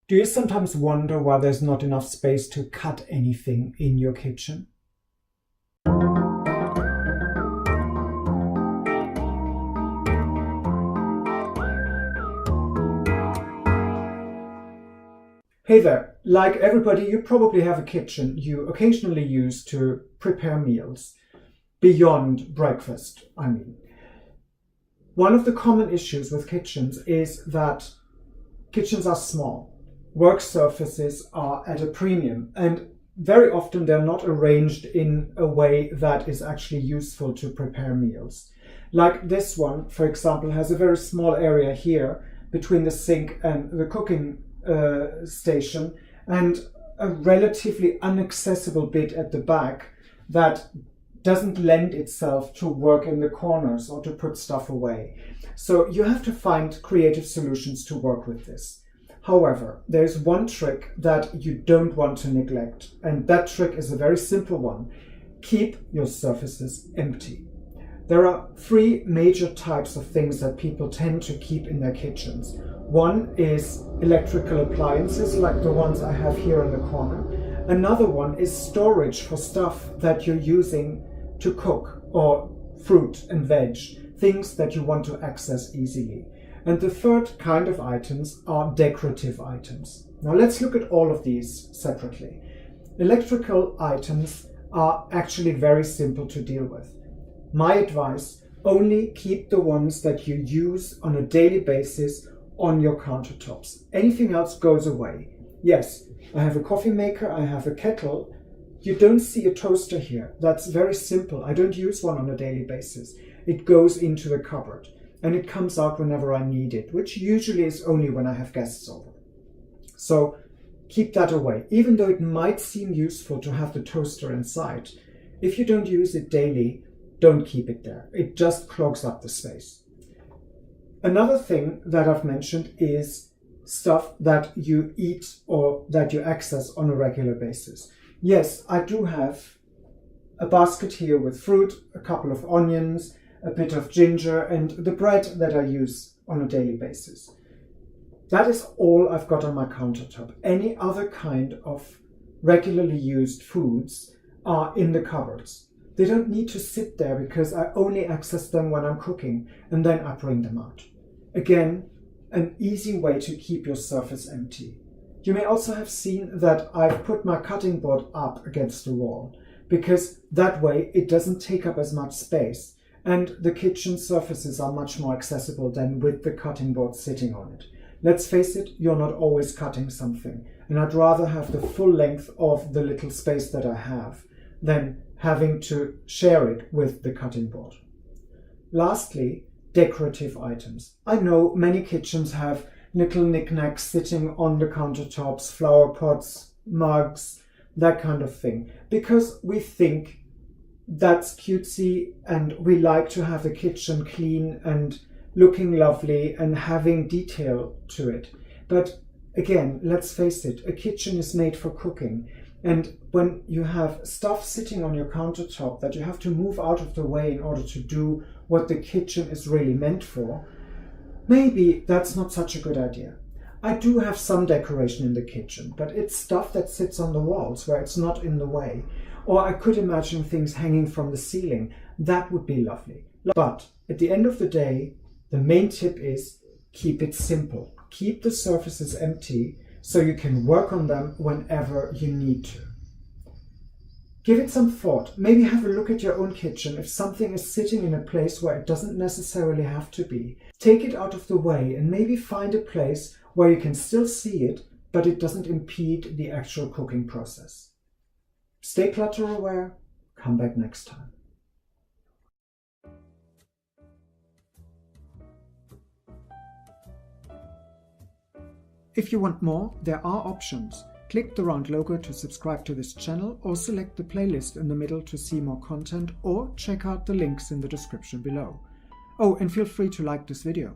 Do you sometimes wonder why there's not enough space to cut anything in your kitchen? Hey there! Like everybody, you probably have a kitchen you occasionally use to prepare meals. Beyond breakfast, I mean. One of the common issues with kitchens is that kitchens are small. Work surfaces are at a premium, and very often they're not arranged in a way that is actually useful to prepare meals. Like this one, for example, has a very small area here between the sink and the cooking station, and a relatively inaccessible bit at the back that doesn't lend itself to work in the corners or to put stuff away. So you have to find creative solutions to work with this. However, there's one trick that you don't want to neglect, and that trick is a very simple one. Keep your surfaces empty. There are three major types of things that people tend to keep in their kitchens. One is electrical appliances like the ones I have here in the corner. Another one is storage for stuff that you're using to cook, or fruit and veg, things that you want to access easily. And the third kind of items are decorative items. Now let's look at all of these separately. Electrical items are actually very simple to deal with. My advice, only keep the ones that you use on a daily basis on your countertops. Anything else goes away. Yes, I have a coffee maker, I have a kettle. You don't see a toaster here. That's very simple. I don't use one on a daily basis. It goes into the cupboard and it comes out whenever I need it, which usually is only when I have guests over. So keep that away. Even though it might seem useful to have the toaster inside, if you don't use it daily, don't keep it there. It just clogs up the space. Another thing that I've mentioned is stuff that you eat or that you access on a regular basis. Yes, I do have a basket here with fruit, a couple of onions, a bit of ginger, and the bread that I use on a daily basis. That is all I've got on my countertop. Any other kind of regularly used foods are in the cupboards. They don't need to sit there because I only access them when I'm cooking and then I bring them out. Again, an easy way to keep your surface empty. You may also have seen that I've put my cutting board up against the wall because that way it doesn't take up as much space and the kitchen surfaces are much more accessible than with the cutting board sitting on it. Let's face it, you're not always cutting something, and I'd rather have the full length of the little space that I have than having to share it with the cutting board. Lastly, decorative items. I know many kitchens have little knickknacks sitting on the countertops, flower pots, mugs, that kind of thing, because we think that's cutesy and we like to have the kitchen clean and looking lovely and having detail to it. But again, let's face it, a kitchen is made for cooking. And when you have stuff sitting on your countertop that you have to move out of the way in order to do what the kitchen is really meant for, maybe that's not such a good idea. I do have some decoration in the kitchen, but it's stuff that sits on the walls where it's not in the way. Or I could imagine things hanging from the ceiling. That would be lovely. But at the end of the day, the main tip is keep it simple. Keep the surfaces empty so you can work on them whenever you need to. Give it some thought. Maybe have a look at your own kitchen if something is sitting in a place where it doesn't necessarily have to be. Take it out of the way and maybe find a place where you can still see it, but it doesn't impede the actual cooking process. Stay clutter aware. Come back next time. If you want more, there are options. Click the round logo to subscribe to this channel or select the playlist in the middle to see more content or check out the links in the description below. Oh, and feel free to like this video.